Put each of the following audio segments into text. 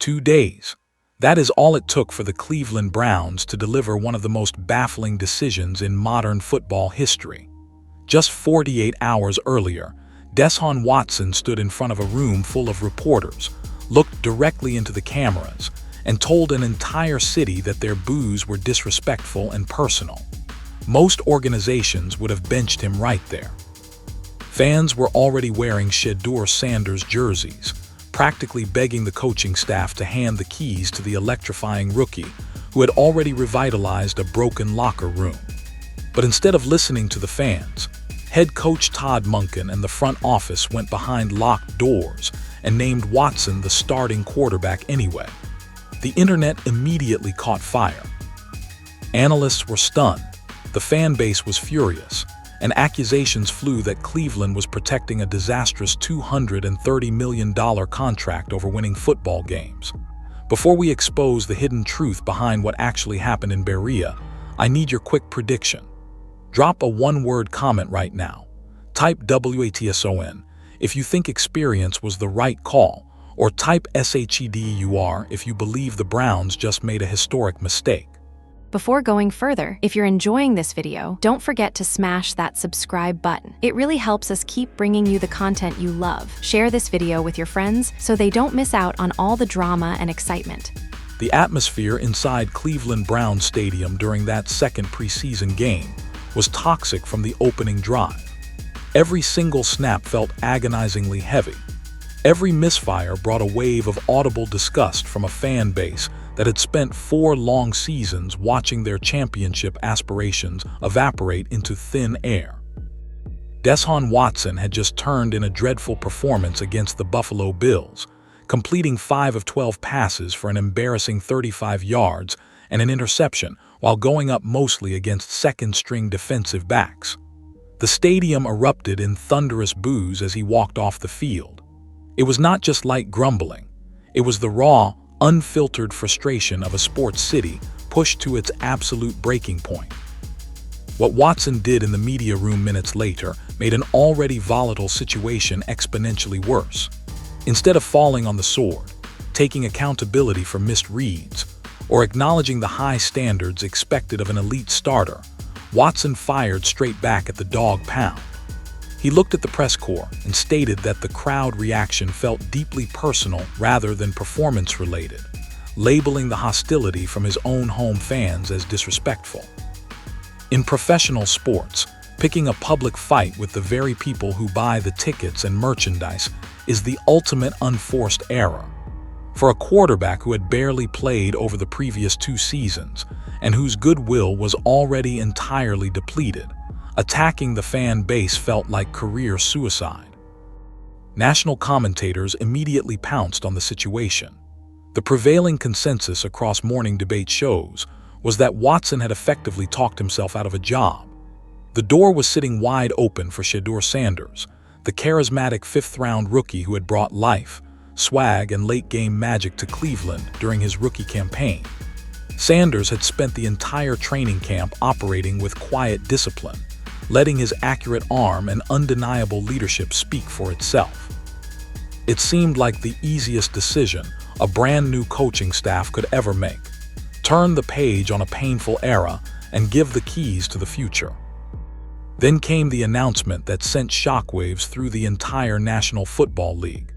2 days. That is all it took for the Cleveland Browns to deliver one of the most baffling decisions in modern football history. Just 48 hours earlier, Deshaun Watson stood in front of a room full of reporters, looked directly into the cameras, and told an entire city that their boos were disrespectful and personal. Most organizations would have benched him right there. Fans were already wearing Shedeur Sanders jerseys, practically begging the coaching staff to hand the keys to the electrifying rookie who had already revitalized a broken locker room. But instead of listening to the fans, head coach Todd Monken and the front office went behind locked doors and named Watson the starting quarterback anyway. The internet immediately caught fire. Analysts were stunned, the fan base was furious, and accusations flew that Cleveland was protecting a disastrous $230 million contract over winning football games. Before we expose the hidden truth behind what actually happened in Berea, I need your quick prediction. Drop a one-word comment right now. Type WATSON if you think experience was the right call, or type SHEDUR if you believe the Browns just made a historic mistake. Before going further, if you're enjoying this video, don't forget to smash that subscribe button. It really helps us keep bringing you the content you love. Share this video with your friends so they don't miss out on all the drama and excitement. The atmosphere inside Cleveland Browns Stadium during that second preseason game was toxic from the opening drive. Every single snap felt agonizingly heavy. Every misfire brought a wave of audible disgust from a fan base that had spent 4 long seasons watching their championship aspirations evaporate into thin air. Deshaun Watson had just turned in a dreadful performance against the Buffalo Bills, completing 5 of 12 passes for an embarrassing 35 yards and an interception while going up mostly against second-string defensive backs. The stadium erupted in thunderous boos as he walked off the field. It was not just light grumbling. It was the raw, unfiltered frustration of a sports city pushed to its absolute breaking point. What Watson did in the media room minutes later made an already volatile situation exponentially worse. Instead of falling on the sword, taking accountability for missed reads, or acknowledging the high standards expected of an elite starter, Watson fired straight back at the dog pound. He looked at the press corps and stated that the crowd reaction felt deeply personal rather than performance-related, labeling the hostility from his own home fans as disrespectful. In professional sports, picking a public fight with the very people who buy the tickets and merchandise is the ultimate unforced error. For a quarterback who had barely played over the previous 2 seasons and whose goodwill was already entirely depleted, attacking the fan base felt like career suicide. National commentators immediately pounced on the situation. The prevailing consensus across morning debate shows was that Watson had effectively talked himself out of a job. The door was sitting wide open for Shedeur Sanders, the charismatic 5th-round rookie who had brought life, swag, and late-game magic to Cleveland during his rookie campaign. Sanders had spent the entire training camp operating with quiet discipline, letting his accurate arm and undeniable leadership speak for itself. It seemed like the easiest decision a brand new coaching staff could ever make. Turn the page on a painful era and give the keys to the future. Then came the announcement that sent shockwaves through the entire National Football League.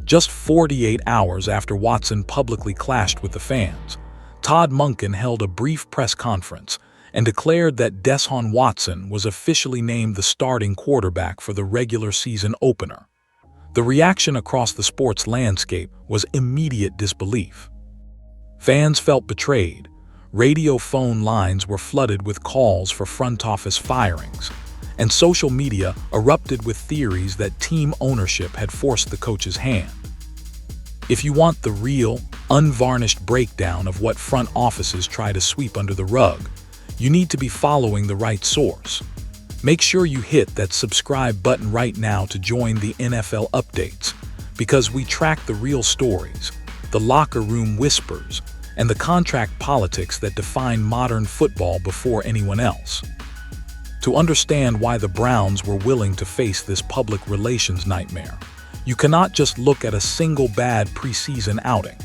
Just 48 hours after Watson publicly clashed with the fans, Todd Monken held a brief press conference and declared that Deshaun Watson was officially named the starting quarterback for the regular season opener. The reaction across the sports landscape was immediate disbelief. Fans felt betrayed. Radio phone lines were flooded with calls for front office firings, and social media erupted with theories that team ownership had forced the coach's hand. If you want the real, unvarnished breakdown of what front offices try to sweep under the rug, you need to be following the right source. Make sure you hit that subscribe button right now to join the NFL updates, because we track the real stories, the locker room whispers, and the contract politics that define modern football before anyone else. To understand why the Browns were willing to face this public relations nightmare, you cannot just look at a single bad preseason outing.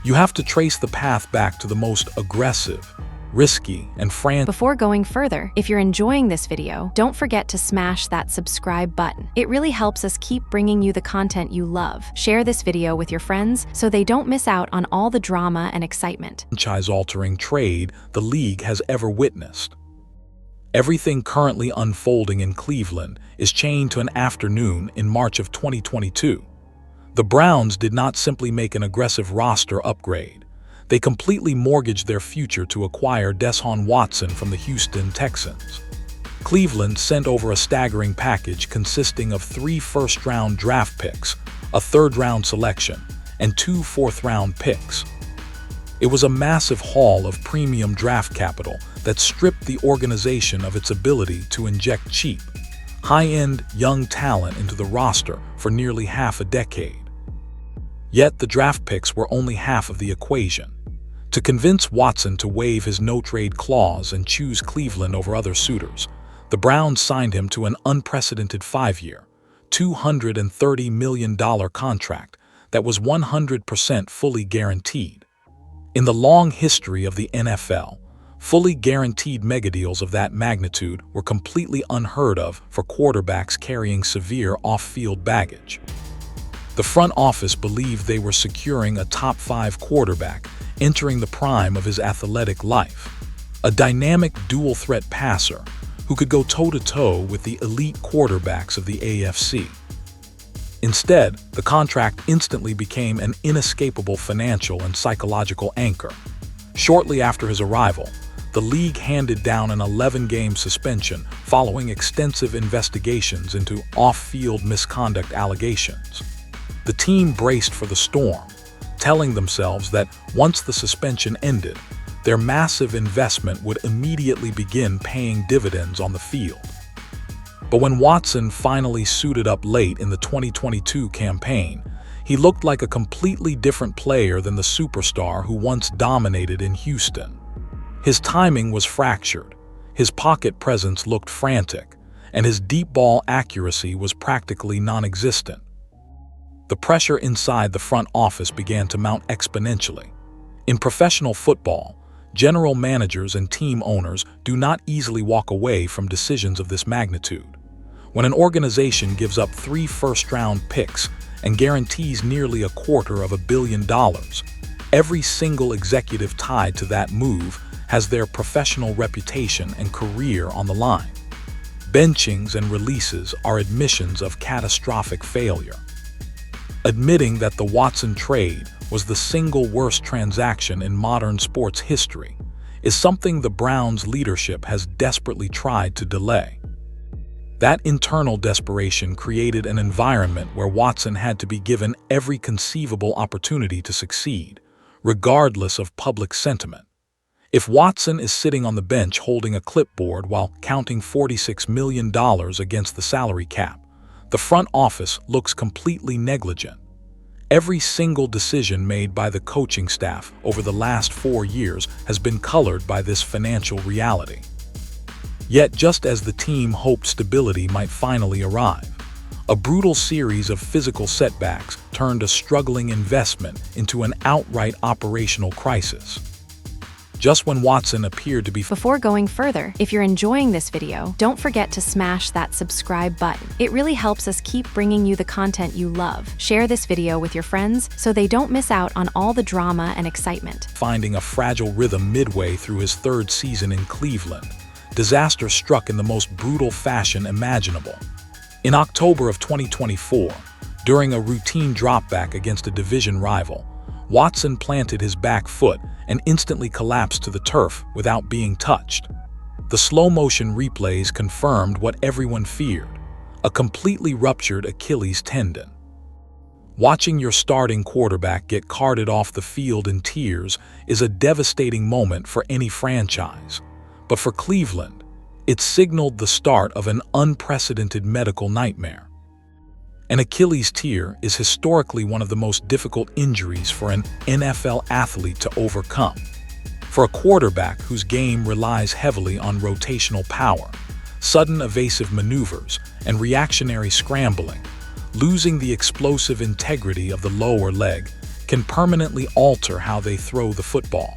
You have to trace the path back to the most aggressive, risky, and Before going further, if you're enjoying this video, don't forget to smash that subscribe button. It really helps us keep bringing you the content you love. Share this video with your friends so they don't miss out on all the drama and excitement. Franchise-altering trade the league has ever witnessed. Everything currently unfolding in Cleveland is chained to an afternoon in March of 2022. The Browns did not simply make an aggressive roster upgrade. They completely mortgaged their future to acquire Deshaun Watson from the Houston Texans. Cleveland sent over a staggering package consisting of 3 first-round draft picks, a third-round selection, and 2 fourth-round picks. It was a massive haul of premium draft capital that stripped the organization of its ability to inject cheap, high-end young talent into the roster for nearly half a decade. Yet the draft picks were only half of the equation. To convince Watson to waive his no-trade clause and choose Cleveland over other suitors, the Browns signed him to an unprecedented 5-year, $230 million contract that was 100% fully guaranteed. In the long history of the NFL, fully guaranteed megadeals of that magnitude were completely unheard of for quarterbacks carrying severe off-field baggage. The front office believed they were securing a top-5 quarterback entering the prime of his athletic life, a dynamic dual-threat passer who could go toe-to-toe with the elite quarterbacks of the AFC. Instead, the contract instantly became an inescapable financial and psychological anchor. Shortly after his arrival, the league handed down an 11-game suspension following extensive investigations into off-field misconduct allegations. The team braced for the storm, telling themselves that once the suspension ended, their massive investment would immediately begin paying dividends on the field. But when Watson finally suited up late in the 2022 campaign, he looked like a completely different player than the superstar who once dominated in Houston. His timing was fractured, his pocket presence looked frantic, and his deep ball accuracy was practically non-existent. The pressure inside the front office began to mount exponentially. In professional football, general managers and team owners do not easily walk away from decisions of this magnitude. When an organization gives up 3 first-round picks and guarantees nearly $250 million, every single executive tied to that move has their professional reputation and career on the line. Benchings and releases are admissions of catastrophic failure. Admitting that the Watson trade was the single worst transaction in modern sports history is something the Browns' leadership has desperately tried to delay. That internal desperation created an environment where Watson had to be given every conceivable opportunity to succeed, regardless of public sentiment. If Watson is sitting on the bench holding a clipboard while counting $46 million against the salary cap, the front office looks completely negligent. Every single decision made by the coaching staff over the last 4 years has been colored by this financial reality. Yet, just as the team hoped stability might finally arrive, a brutal series of physical setbacks turned a struggling investment into an outright operational crisis. Just when Watson appeared to be... Before going further, if you're enjoying this video, don't forget to smash that subscribe button. It really helps us keep bringing you the content you love. Share this video with your friends so they don't miss out on all the drama and excitement. Finding a fragile rhythm midway through his 3rd season in Cleveland, disaster struck in the most brutal fashion imaginable. In October of 2024, during a routine dropback against a division rival, Watson planted his back foot and instantly collapsed to the turf without being touched. The slow-motion replays confirmed what everyone feared: a completely ruptured Achilles tendon. Watching your starting quarterback get carted off the field in tears is a devastating moment for any franchise. But for Cleveland, it signaled the start of an unprecedented medical nightmare. An Achilles tear is historically one of the most difficult injuries for an NFL athlete to overcome. For a quarterback whose game relies heavily on rotational power, sudden evasive maneuvers, and reactionary scrambling, losing the explosive integrity of the lower leg can permanently alter how they throw the football.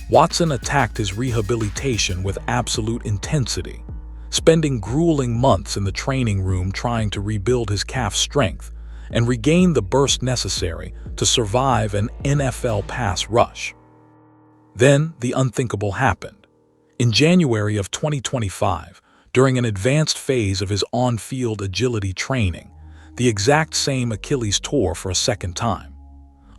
Watson attacked his rehabilitation with absolute intensity, spending grueling months in the training room trying to rebuild his calf strength and regain the burst necessary to survive an NFL pass rush. Then the unthinkable happened. In January of 2025, during an advanced phase of his on-field agility training, the exact same Achilles tore for a second time.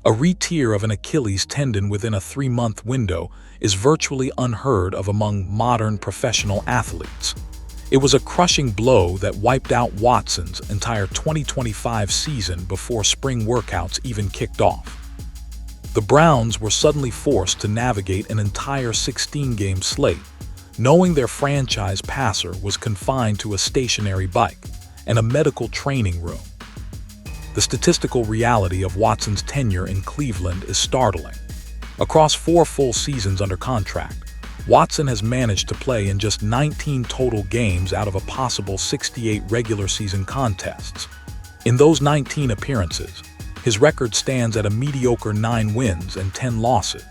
A re-tear of an Achilles tendon within a 3-month window is virtually unheard of among modern professional athletes. It was a crushing blow that wiped out Watson's entire 2025 season before spring workouts even kicked off. The Browns were suddenly forced to navigate an entire 16-game slate, knowing their franchise passer was confined to a stationary bike and a medical training room. The statistical reality of Watson's tenure in Cleveland is startling. Across 4 full seasons under contract, Watson has managed to play in just 19 total games out of a possible 68 regular season contests. In those 19 appearances, his record stands at a mediocre 9 wins and 10 losses.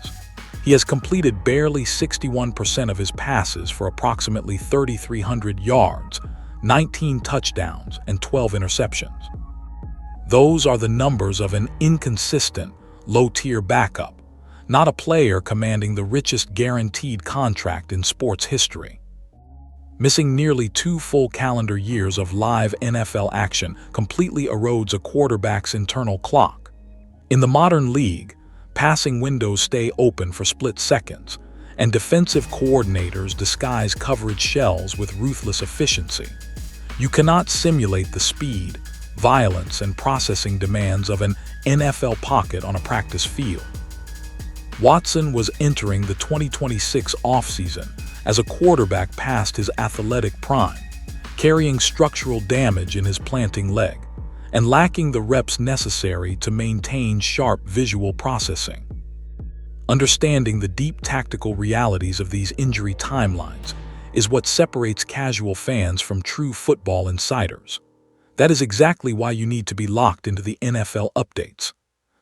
He has completed barely 61% of his passes for approximately 3,300 yards, 19 touchdowns, and 12 interceptions. Those are the numbers of an inconsistent, low-tier backup, not a player commanding the richest guaranteed contract in sports history. Missing nearly 2 full calendar years of live NFL action completely erodes a quarterback's internal clock. In the modern league, passing windows stay open for split seconds, and defensive coordinators disguise coverage shells with ruthless efficiency. You cannot simulate the speed, violence, and processing demands of an NFL pocket on a practice field. Watson was entering the 2026 offseason as a quarterback past his athletic prime, carrying structural damage in his planting leg, and lacking the reps necessary to maintain sharp visual processing. Understanding the deep tactical realities of these injury timelines is what separates casual fans from true football insiders. That is exactly why you need to be locked into the NFL updates.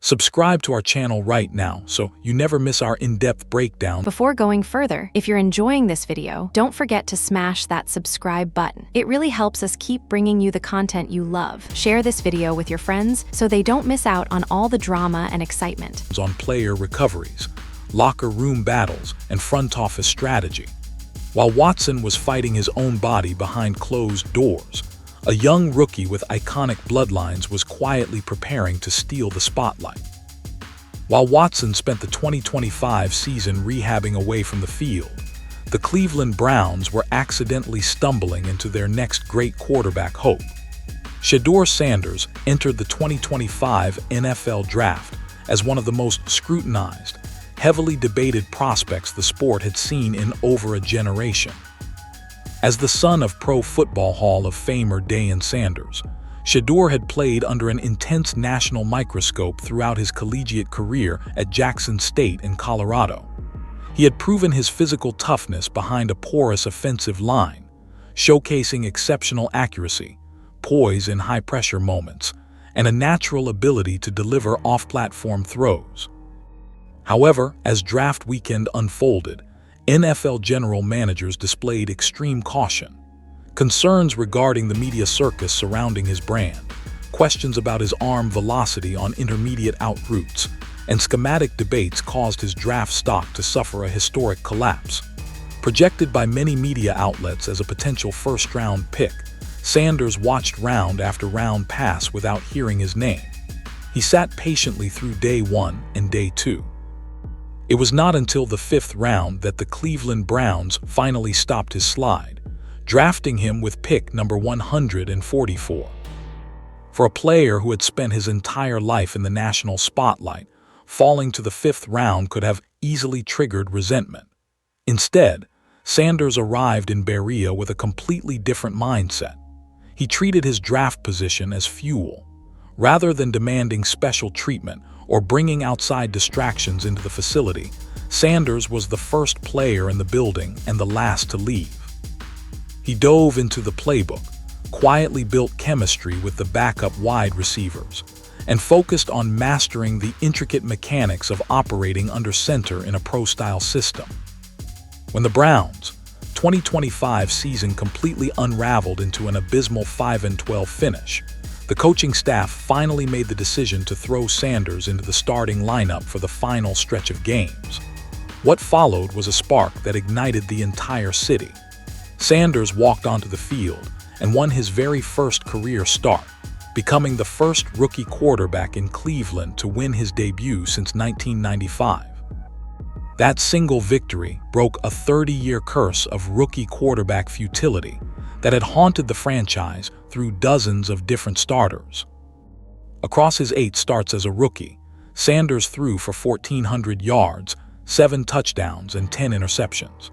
Subscribe to our channel right now so you never miss our in-depth breakdown. Before going further, if you're enjoying this video, don't forget to smash that subscribe button. It really helps us keep bringing you the content you love. Share this video with your friends so they don't miss out on all the drama and excitement. On player recoveries, locker room battles, and front office strategy. While Watson was fighting his own body behind closed doors, a young rookie with iconic bloodlines was quietly preparing to steal the spotlight. While Watson spent the 2025 season rehabbing away from the field, the Cleveland Browns were accidentally stumbling into their next great quarterback hope. Shedeur Sanders entered the 2025 NFL Draft as one of the most scrutinized, heavily debated prospects the sport had seen in over a generation. As the son of Pro Football Hall of Famer Deshaun Sanders, Shedeur had played under an intense national microscope throughout his collegiate career at Jackson State in Colorado. He had proven his physical toughness behind a porous offensive line, showcasing exceptional accuracy, poise in high-pressure moments, and a natural ability to deliver off-platform throws. However, as draft weekend unfolded, NFL general managers displayed extreme caution. Concerns regarding the media circus surrounding his brand, questions about his arm velocity on intermediate out routes, and schematic debates caused his draft stock to suffer a historic collapse. Projected by many media outlets as a potential first-round pick, Sanders watched round after round pass without hearing his name. He sat patiently through day 1 and day 2. It was not until the 5th round that the Cleveland Browns finally stopped his slide, drafting him with pick number 144. For a player who had spent his entire life in the national spotlight, falling to the 5th round could have easily triggered resentment. Instead, Sanders arrived in Berea with a completely different mindset. He treated his draft position as fuel. Rather than demanding special treatment or bringing outside distractions into the facility, Sanders was the first player in the building and the last to leave. He dove into the playbook, quietly built chemistry with the backup wide receivers, and focused on mastering the intricate mechanics of operating under center in a pro-style system. When the Browns' 2025 season completely unraveled into an abysmal 5-12 finish, the coaching staff finally made the decision to throw Sanders into the starting lineup for the final stretch of games. What followed was a spark that ignited the entire city. Sanders walked onto the field and won his very first career start, becoming the first rookie quarterback in Cleveland to win his debut since 1995. That single victory broke a 30-year curse of rookie quarterback futility that had haunted the franchise through dozens of different starters. Across his 8 starts as a rookie, Sanders threw for 1,400 yards, 7 touchdowns, and 10 interceptions.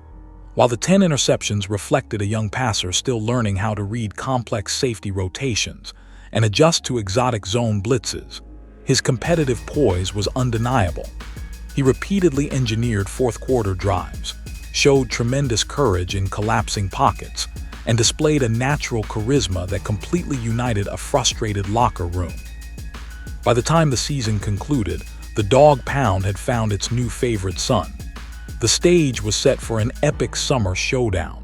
While the 10 interceptions reflected a young passer still learning how to read complex safety rotations and adjust to exotic zone blitzes, his competitive poise was undeniable. He repeatedly engineered fourth-quarter drives, showed tremendous courage in collapsing pockets, and displayed a natural charisma that completely united a frustrated locker room. By the time the season concluded, the dog pound had found its new favorite son. The stage was set for an epic summer showdown.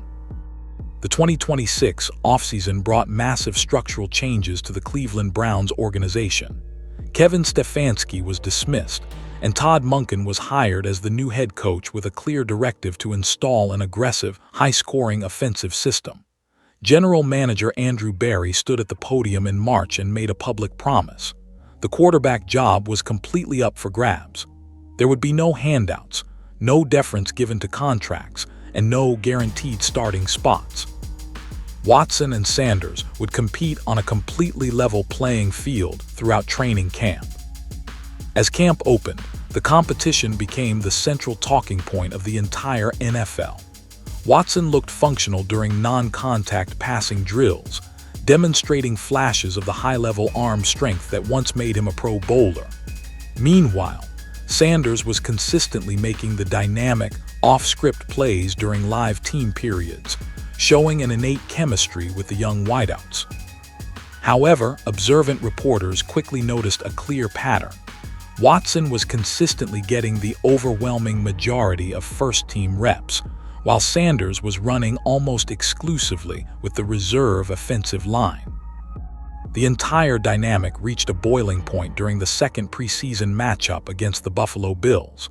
The 2026 offseason brought massive structural changes to the Cleveland Browns organization. Kevin Stefanski was dismissed, and Todd Monken was hired as the new head coach with a clear directive to install an aggressive, high-scoring offensive system. General Manager Andrew Berea stood at the podium in March and made a public promise. The quarterback job was completely up for grabs. There would be no handouts, no deference given to contracts, and no guaranteed starting spots. Watson and Sanders would compete on a completely level playing field throughout training camp. As camp opened, the competition became the central talking point of the entire NFL. Watson looked functional during non-contact passing drills, demonstrating flashes of the high-level arm strength that once made him a Pro Bowler. Meanwhile, Sanders was consistently making the dynamic, off-script plays during live team periods, showing an innate chemistry with the young wideouts. However, observant reporters quickly noticed a clear pattern. Watson was consistently getting the overwhelming majority of first-team reps, while Sanders was running almost exclusively with the reserve offensive line. The entire dynamic reached a boiling point during the second preseason matchup against the Buffalo Bills.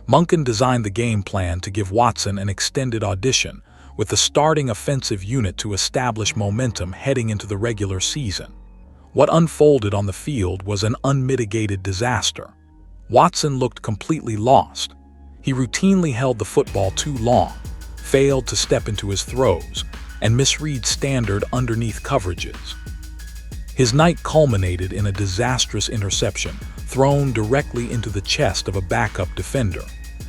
Monkin designed the game plan to give Watson an extended audition with the starting offensive unit to establish momentum heading into the regular season. What unfolded on the field was an unmitigated disaster. Watson looked completely lost. He routinely held the football too long, failed to step into his throws, and misread standard underneath coverages. His night culminated in a disastrous interception thrown directly into the chest of a backup defender,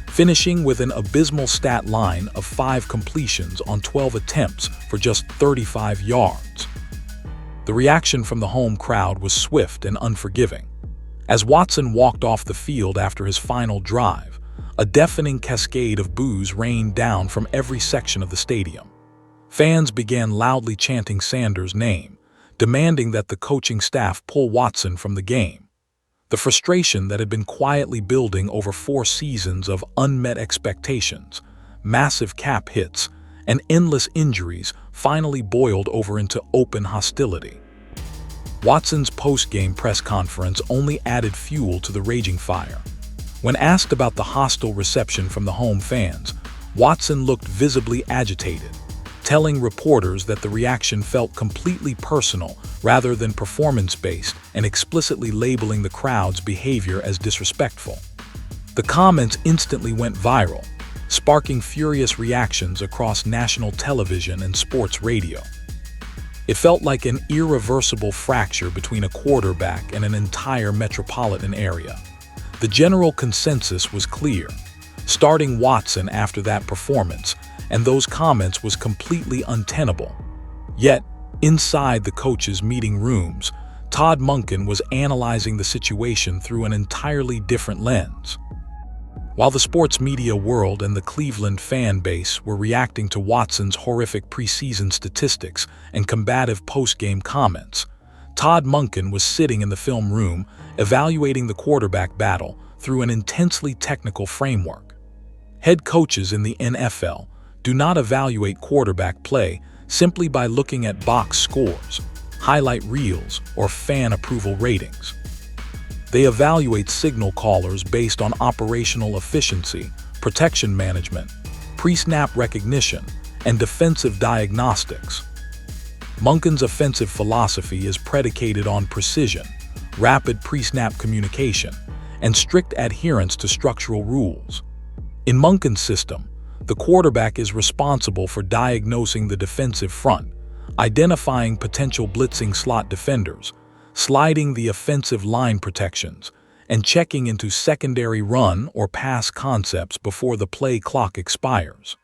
finishing with an abysmal stat line of 5 completions on 12 attempts for just 35 yards. The reaction from the home crowd was swift and unforgiving. As Watson walked off the field after his final drive, a deafening cascade of boos rained down from every section of the stadium. Fans began loudly chanting Sanders' name, demanding that the coaching staff pull Watson from the game. The frustration that had been quietly building over 4 seasons of unmet expectations, massive cap hits, and endless injuries finally boiled over into open hostility. Watson's post-game press conference only added fuel to the raging fire. When asked about the hostile reception from the home fans, Watson looked visibly agitated, telling reporters that the reaction felt completely personal rather than performance-based and explicitly labeling the crowd's behavior as disrespectful. The comments instantly went viral, sparking furious reactions across national television and sports radio. It felt like an irreversible fracture between a quarterback and an entire metropolitan area. The general consensus was clear. Starting Watson after that performance and those comments was completely untenable. Yet, inside the coaches' meeting rooms, Todd Monken was analyzing the situation through an entirely different lens. While the sports media world and the Cleveland fan base were reacting to Watson's horrific preseason statistics and combative post-game comments, Todd Monken was sitting in the film room, evaluating the quarterback battle through an intensely technical framework. Head coaches in the NFL do not evaluate quarterback play simply by looking at box scores, highlight reels, or fan approval ratings. They evaluate signal callers based on operational efficiency, protection management, pre-snap recognition, and defensive diagnostics. Monken's offensive philosophy is predicated on precision, rapid pre-snap communication, and strict adherence to structural rules. In Monken's system, the quarterback is responsible for diagnosing the defensive front, identifying potential blitzing slot defenders, sliding the offensive line protections, and checking into secondary run or pass concepts before the play clock expires.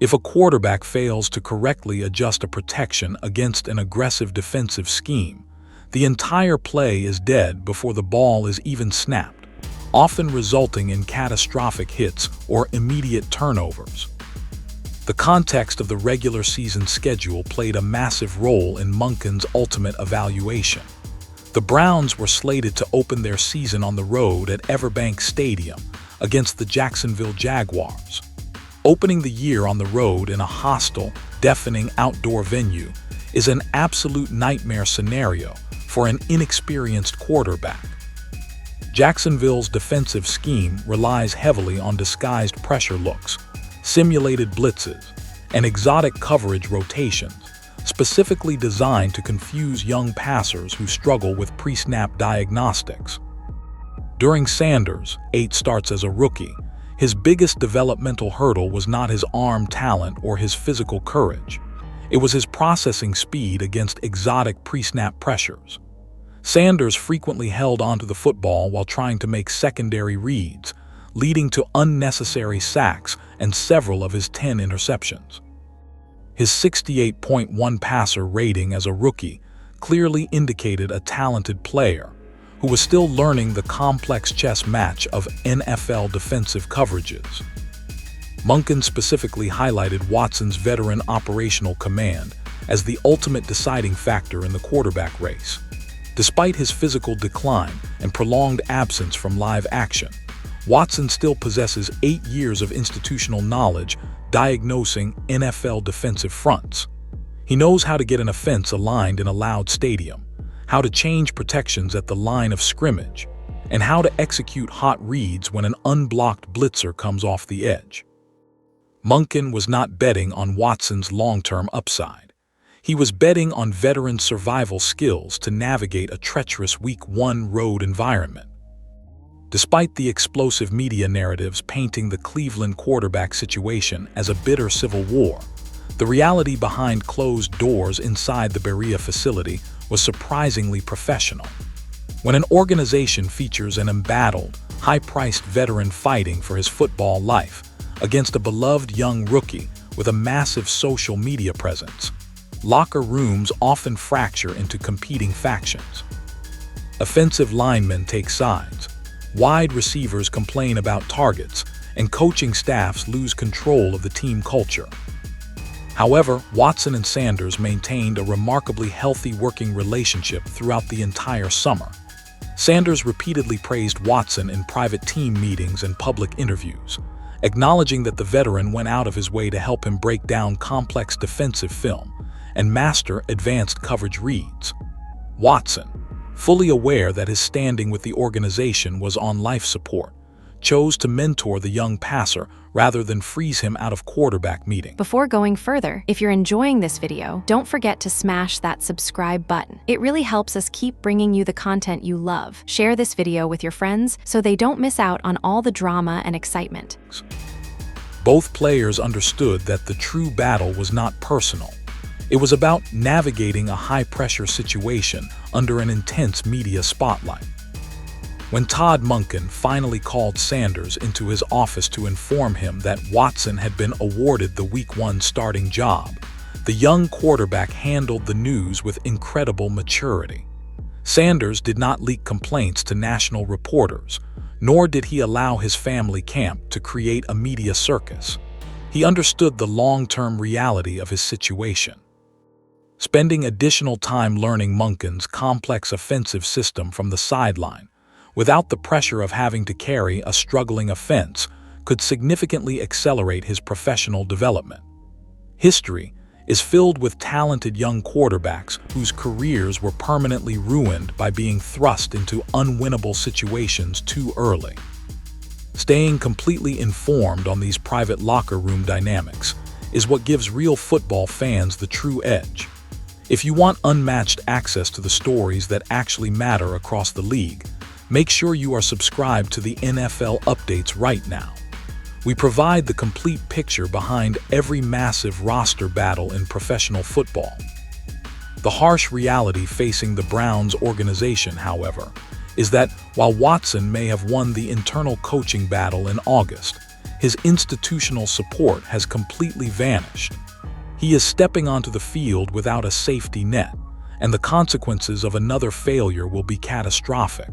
If a quarterback fails to correctly adjust a protection against an aggressive defensive scheme, the entire play is dead before the ball is even snapped, often resulting in catastrophic hits or immediate turnovers. The context of the regular season schedule played a massive role in Monken's ultimate evaluation. The Browns were slated to open their season on the road at Everbank Stadium against the Jacksonville Jaguars. Opening the year on the road in a hostile, deafening outdoor venue is an absolute nightmare scenario for an inexperienced quarterback. Jacksonville's defensive scheme relies heavily on disguised pressure looks, simulated blitzes, and exotic coverage rotations, specifically designed to confuse young passers who struggle with pre-snap diagnostics. During Sanders' 8 starts as a rookie, his biggest developmental hurdle was not his arm talent or his physical courage. It was his processing speed against exotic pre-snap pressures. Sanders frequently held onto the football while trying to make secondary reads, leading to unnecessary sacks and several of his 10 interceptions. His 68.1 passer rating as a rookie clearly indicated a talented player who was still learning the complex chess match of NFL defensive coverages. Monkin specifically highlighted Watson's veteran operational command as the ultimate deciding factor in the quarterback race. Despite his physical decline and prolonged absence from live action, Watson still possesses 8 years of institutional knowledge diagnosing NFL defensive fronts. He knows how to get an offense aligned in a loud stadium, how to change protections at the line of scrimmage, and how to execute hot reads when an unblocked blitzer comes off the edge. Monkin was not betting on Watson's long-term upside. He was betting on veteran survival skills to navigate a treacherous Week 1 road environment. Despite the explosive media narratives painting the Cleveland quarterback situation as a bitter civil war, the reality behind closed doors inside the Berea facility was surprisingly professional. When an organization features an embattled, high-priced veteran fighting for his football life against a beloved young rookie with a massive social media presence, locker rooms often fracture into competing factions. Offensive linemen take sides, wide receivers complain about targets, and coaching staffs lose control of the team culture. However, Watson and Sanders maintained a remarkably healthy working relationship throughout the entire summer. Sanders repeatedly praised Watson in private team meetings and public interviews, acknowledging that the veteran went out of his way to help him break down complex defensive film and master advanced coverage reads. Watson, fully aware that his standing with the organization was on life support, chose to mentor the young passer rather than freeze him out of quarterback meetings. Before going further, if you're enjoying this video, don't forget to smash that subscribe button. It really helps us keep bringing you the content you love. Share this video with your friends so they don't miss out on all the drama and excitement. Both players understood that the true battle was not personal. It was about navigating a high-pressure situation under an intense media spotlight. When Todd Monken finally called Sanders into his office to inform him that Watson had been awarded the Week 1 starting job, the young quarterback handled the news with incredible maturity. Sanders did not leak complaints to national reporters, nor did he allow his family camp to create a media circus. He understood the long-term reality of his situation. spending additional time learning Monkin's complex offensive system from the sideline, without the pressure of having to carry a struggling offense, could significantly accelerate his professional development. History is filled with talented young quarterbacks whose careers were permanently ruined by being thrust into unwinnable situations too early. Staying completely informed on these private locker room dynamics is what gives real football fans the true edge. If you want unmatched access to the stories that actually matter across the league, make sure you are subscribed to the NFL updates right now. We provide the complete picture behind every massive roster battle in professional football. The harsh reality facing the Browns organization, however, is that while Watson may have won the internal coaching battle in August, his institutional support has completely vanished. He is stepping onto the field without a safety net, and the consequences of another failure will be catastrophic.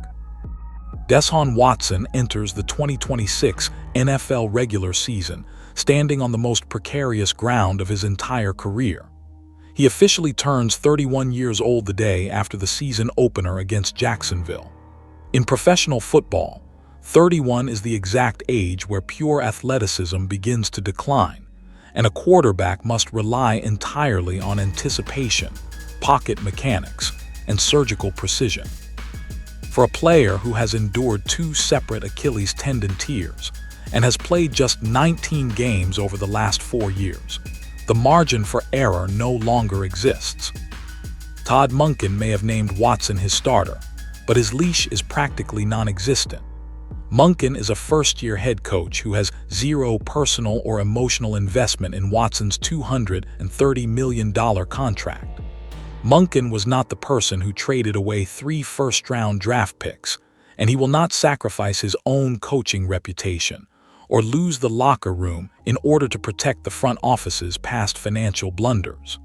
Deshaun Watson enters the 2026 NFL regular season, standing on the most precarious ground of his entire career. He officially turns 31 years old the day after the season opener against Jacksonville. In professional football, 31 is the exact age where pure athleticism begins to decline, and a quarterback must rely entirely on anticipation, pocket mechanics, and surgical precision. For a player who has endured 2 separate Achilles tendon tears and has played just 19 games over the last 4 years, the margin for error no longer exists. Todd Monken may have named Watson his starter, but his leash is practically non-existent. Monkin is a first-year head coach who has zero personal or emotional investment in Watson's $230 million contract. Monkin was not the person who traded away 3 first-round draft picks, and he will not sacrifice his own coaching reputation or lose the locker room in order to protect the front office's past financial blunders.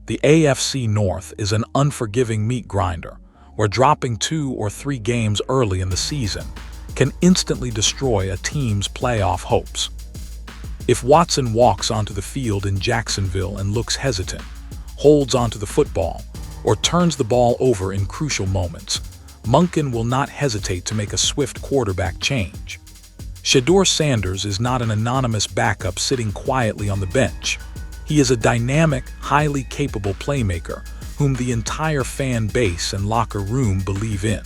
The AFC North is an unforgiving meat grinder, where dropping 2 or 3 games early in the season can instantly destroy a team's playoff hopes. If Watson walks onto the field in Jacksonville and looks hesitant, holds onto the football, or turns the ball over in crucial moments, Monkin will not hesitate to make a swift quarterback change. Shedeur Sanders is not an anonymous backup sitting quietly on the bench. He is a dynamic, highly capable playmaker whom the entire fan base and locker room believe in.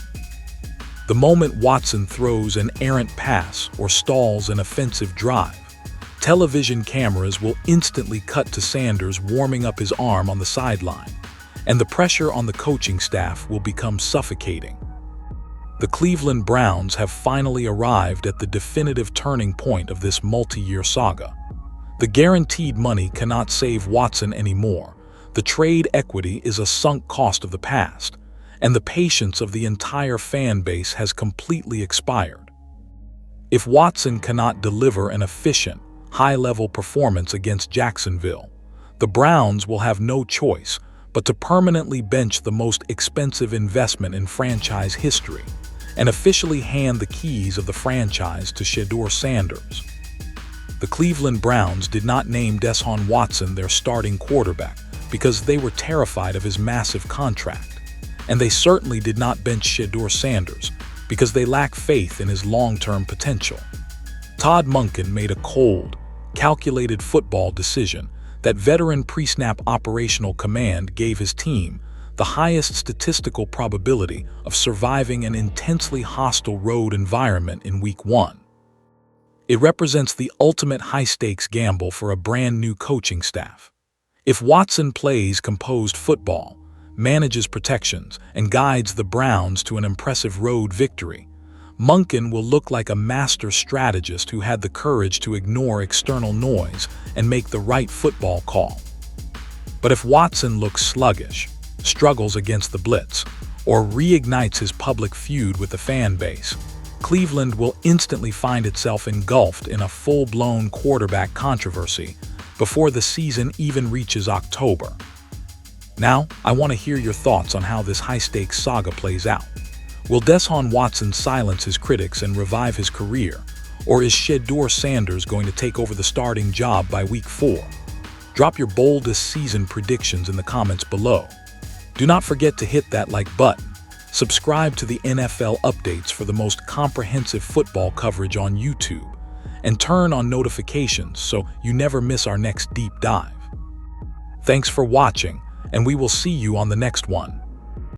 The moment Watson throws an errant pass or stalls an offensive drive, television cameras will instantly cut to Sanders warming up his arm on the sideline, and the pressure on the coaching staff will become suffocating. The Cleveland Browns have finally arrived at the definitive turning point of this multi-year saga. The guaranteed money cannot save Watson anymore. The trade equity is a sunk cost of the past, and the patience of the entire fan base has completely expired. If Watson cannot deliver an efficient, high-level performance against Jacksonville, the Browns will have no choice but to permanently bench the most expensive investment in franchise history and officially hand the keys of the franchise to Shedeur Sanders. The Cleveland Browns did not name Deshaun Watson their starting quarterback because they were terrified of his massive contract, and they certainly did not bench Shedeur Sanders because they lack faith in his long-term potential. Todd Monken made a cold, calculated football decision that veteran pre-snap operational command gave his team the highest statistical probability of surviving an intensely hostile road environment in Week 1. It represents the ultimate high-stakes gamble for a brand-new coaching staff. If Watson plays composed football, manages protections, and guides the Browns to an impressive road victory, Monkin will look like a master strategist who had the courage to ignore external noise and make the right football call. But if Watson looks sluggish, struggles against the blitz, or reignites his public feud with the fan base, Cleveland will instantly find itself engulfed in a full-blown quarterback controversy before the season even reaches October. Now, I want to hear your thoughts on how this high-stakes saga plays out. Will Deshaun Watson silence his critics and revive his career, or is Shedeur Sanders going to take over the starting job by Week 4? Drop your boldest season predictions in the comments below. Do not forget to hit that like button. Subscribe to the NFL updates for the most comprehensive football coverage on YouTube, and turn on notifications so you never miss our next deep dive. Thanks for watching, and we will see you on the next one.